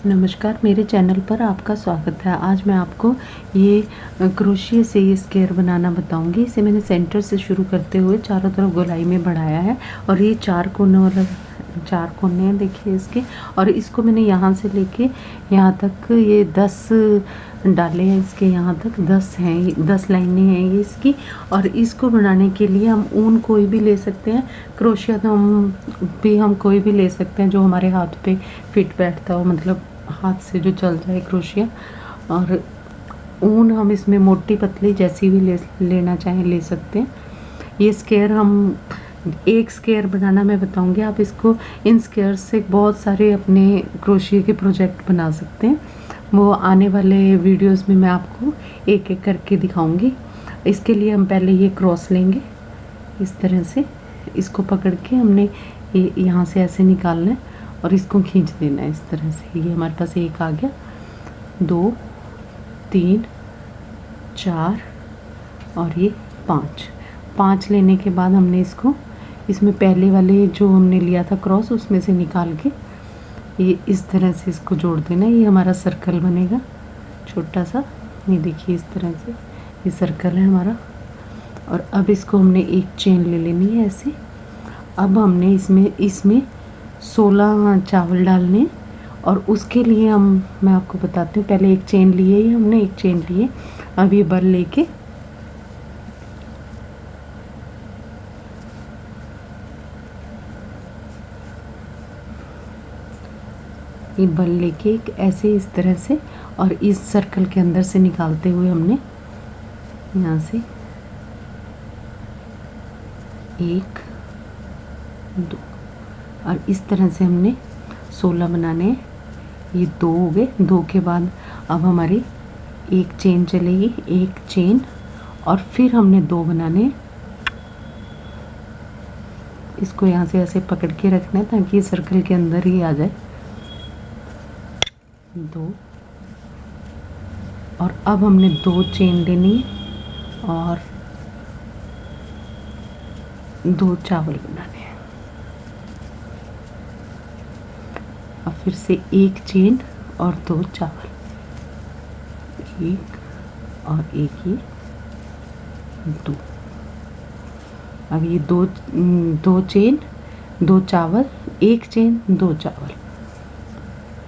नमस्कार, मेरे चैनल पर आपका स्वागत है। आज मैं आपको ये क्रोशिया से ये स्क्वायर बनाना बताऊंगी। इसे मैंने सेंटर से शुरू करते हुए चारों तरफ गोलाई में बढ़ाया है और ये चार कोनों वाला 4 कोने हैं देखिए इसके। और इसको मैंने यहाँ से लेके यहाँ तक ये 10 डाले हैं इसके, यहाँ तक 10 हैं, 10 लाइनें हैं ये इसकी। और इसको बनाने के लिए हम ऊन कोई भी ले सकते हैं, क्रोशिया तो हम कोई भी ले सकते हैं जो हमारे हाथ पे फिट बैठता हो, मतलब हाथ से जो चल जाए क्रोशिया। और ऊन हम इसमें मोटी पतली जैसी भी लेना चाहें ले सकते हैं। ये स्क्वायर हम एक स्क्वायर बनाना मैं बताऊंगी, आप इसको इन स्क्वायर से बहुत सारे अपने क्रोशिया के प्रोजेक्ट बना सकते हैं। वो आने वाले वीडियोस में मैं आपको एक एक करके दिखाऊंगी। इसके लिए हम पहले ये क्रॉस लेंगे इस तरह से, इसको पकड़ के हमने ये यहाँ से ऐसे निकालना है और इसको खींच देना है इस तरह से। ये हमारे पास एक आ गया, 2 3 4 और ये 5 लेने के बाद हमने इसको इसमें पहले वाले जो हमने लिया था क्रॉस उसमें से निकाल के ये इस तरह से इसको जोड़ देना। ये हमारा सर्कल बनेगा छोटा सा, ये देखिए इस तरह से ये सर्कल है हमारा। और अब इसको हमने एक चेन ले लेनी है ऐसे। अब हमने इसमें 16 चावल डालने, और उसके लिए मैं आपको बताती हूँ। पहले एक चेन लिए ही हमने, एक चेन लिए। अब ये बल लेके एक ऐसे इस तरह से, और इस सर्कल के अंदर से निकालते हुए हमने यहाँ से 1 2 और इस तरह से हमने 16 बनाने हैं। ये 2 हो गए। 2 के बाद अब हमारी एक चेन चलेगी, एक चेन, और फिर हमने 2 बनाने हैं। इसको यहाँ से ऐसे पकड़ के रखना है ताकि ये सर्कल के अंदर ही आ जाए। 2 और अब हमने 2 चेन लेनी है और 2 चावल बनाने हैं। और फिर से एक चेन और 2 चावल, एक और एक, ये 2। अब ये 2 चेन 2 चावल, एक चेन 2 चावल।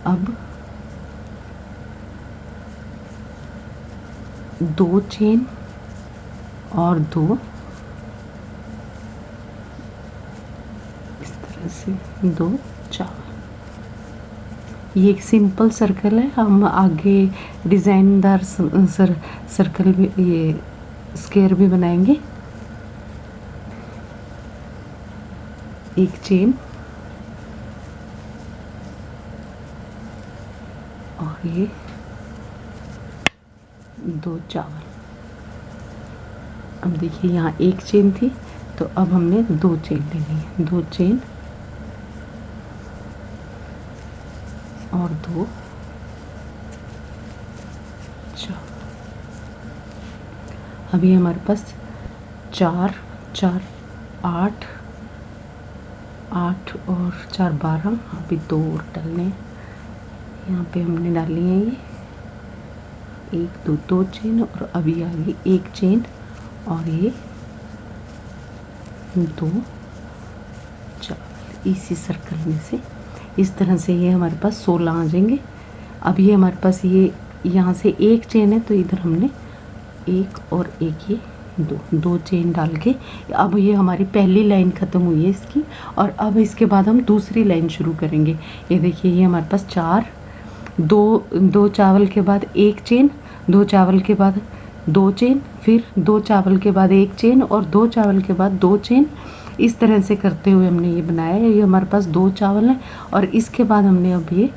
अब 2 चेन और 2, इस तरह से 2 चावल। ये एक सिंपल सर्कल है। हम आगे डिज़ाइनदार सर्कल भी, ये स्क्वायर भी बनाएंगे। एक चेन और ये 2 चावल। अब देखिए यहाँ एक चेन थी, तो अब हमने 2 चेन लेनी है। 2 चेन और 2 चावल। अभी हमारे पास 4 4 8 8 और 4 12। अभी 2 और डालने हैं। यहाँ पे हमने डाली है ये 1 2 2 चेन, और अभी आ गई एक चेन और ये 2 चावल इसी सर्कल में से। इस तरह से ये हमारे पास 16 आ जाएंगे। अब ये हमारे पास ये यहाँ से एक चेन है, तो इधर हमने एक और एक, ये 2 चेन डाल के अब ये हमारी पहली लाइन ख़त्म हुई है इसकी। और अब इसके बाद हम दूसरी लाइन शुरू करेंगे। ये देखिए ये हमारे पास 4 2 चावल के बाद एक चेन, 2 चावल के बाद 2 चेन, फिर 2 चावल के बाद एक चेन और 2 चावल के बाद 2 चेन। इस तरह से करते हुए हमने ये बनाया है। ये हमारे पास 2 चावल हैं, और इसके बाद हमने अब ये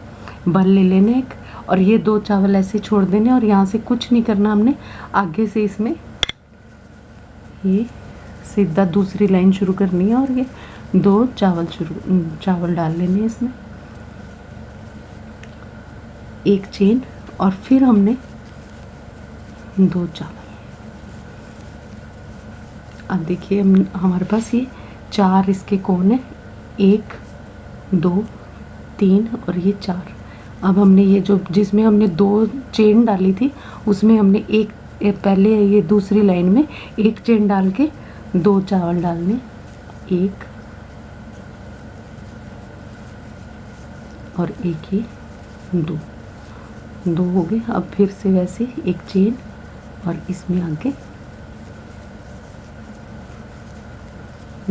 बल ले लेने एक, और ये 2 चावल ऐसे छोड़ देने, और यहाँ से कुछ नहीं करना हमने। आगे से इसमें ये सीधा दूसरी लाइन शुरू करनी है, और ये 2 चावल डाल लेने हैं इसमें, एक चेन, और फिर हमने 2 चावल। अब देखिए हमारे पास ये 4 इसके कोण है, 1 2 3 और ये 4। अब हमने ये जो जिसमें हमने 2 चेन डाली थी उसमें हमने एक पहले ये दूसरी लाइन में एक चेन डाल के 2 चावल डालने, 1 और 1 ये 2 हो गए। अब फिर से वैसे एक चेन और इसमें आगे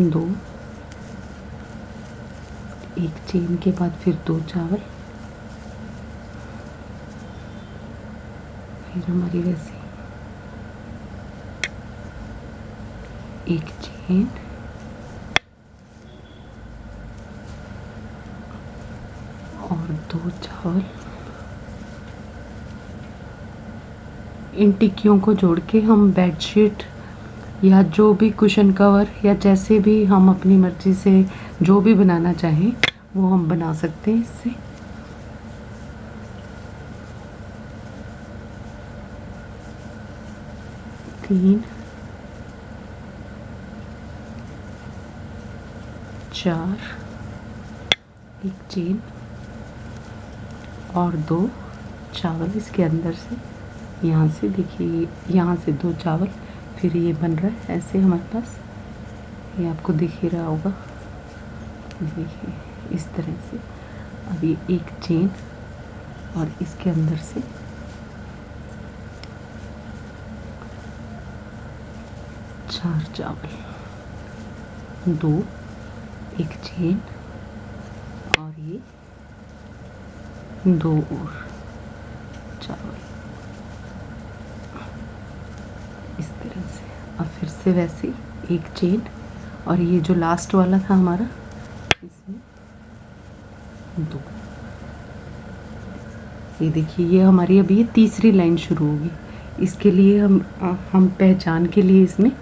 2, एक चेन के बाद फिर 2 चावल, फिर हमारी वैसे एक चेन और 2 चावल। इन टिक्कियों को जोड़ के हम बेडशीट या जो भी कुशन कवर या जैसे भी हम अपनी मर्ज़ी से जो भी बनाना चाहें वो हम बना सकते हैं इससे। तीन, 4, एक चेन और 2 चावल इसके अंदर से, यहाँ से देखिए यहाँ से 2 चावल, फिर ये बन रहा है ऐसे हमारे पास, ये आपको दिख ही रहा होगा, देखिए इस तरह से। अब ये एक चेन और इसके अंदर से 4 चावल, 2, एक चेन और ये 2 और चावल इस तरह से। अब फिर से वैसे एक चेन और ये जो लास्ट वाला था हमारा इसमें 2। ये देखिए ये हमारी अभी ये तीसरी लाइन शुरू होगी। इसके लिए हम पहचान के लिए इसमें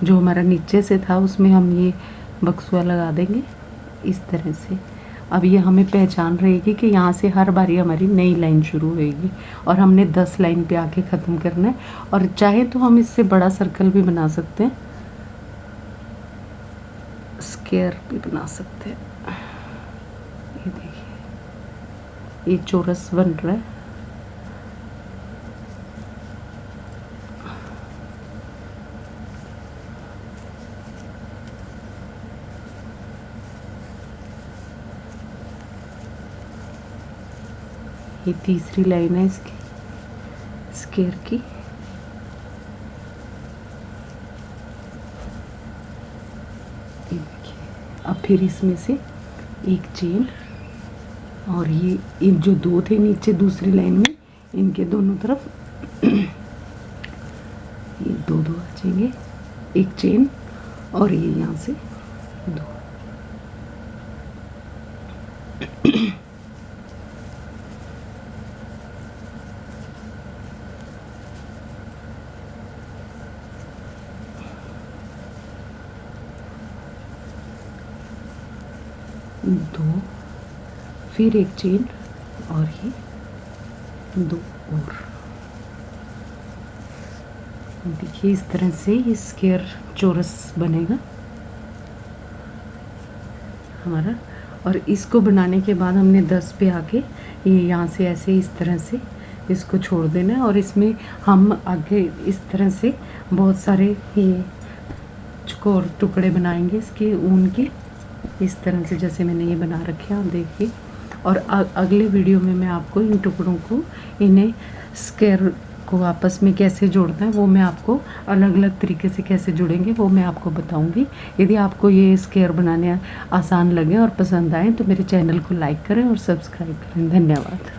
जो हमारा नीचे से था उसमें हम ये बक्सुआ लगा देंगे इस तरह से। अब ये हमें पहचान रहेगी कि यहाँ से हर बारी हमारी नई लाइन शुरू होएगी और हमने 10 लाइन पे आके ख़त्म करना है। और चाहे तो हम इससे बड़ा सर्कल भी बना सकते हैं, स्क्वायर भी बना सकते हैं। ये देखिए ये चौरस बन रहा है। ये तीसरी लाइन है इसकी स्क्वायर की। ये देखिए अब फिर इसमें से एक चेन और ये इन जो 2 थे नीचे दूसरी लाइन में इनके दोनों तरफ ये 2 आ जाएंगे, एक चेन और ये यहाँ से 2। फिर एक चेन और ये 2 और। देखिए इस तरह से ये स्क्वायर चौरस बनेगा हमारा। और इसको बनाने के बाद हमने 10 पे आके ये यहाँ से ऐसे इस तरह से इसको छोड़ देना है। और इसमें हम आगे इस तरह से बहुत सारे ये चौकोर टुकड़े बनाएंगे इसके ऊन के, इस तरह से जैसे मैंने ये बना रखे हैं आप देखिए। और अगले वीडियो में मैं आपको इन टुकड़ों को इन्हें स्क्वायर को आपस में कैसे जोड़ना है वो मैं आपको अलग अलग तरीके से कैसे जुड़ेंगे वो मैं आपको बताऊंगी। यदि आपको ये स्क्वायर बनाने आसान लगे और पसंद आए तो मेरे चैनल को लाइक करें और सब्सक्राइब करें। धन्यवाद।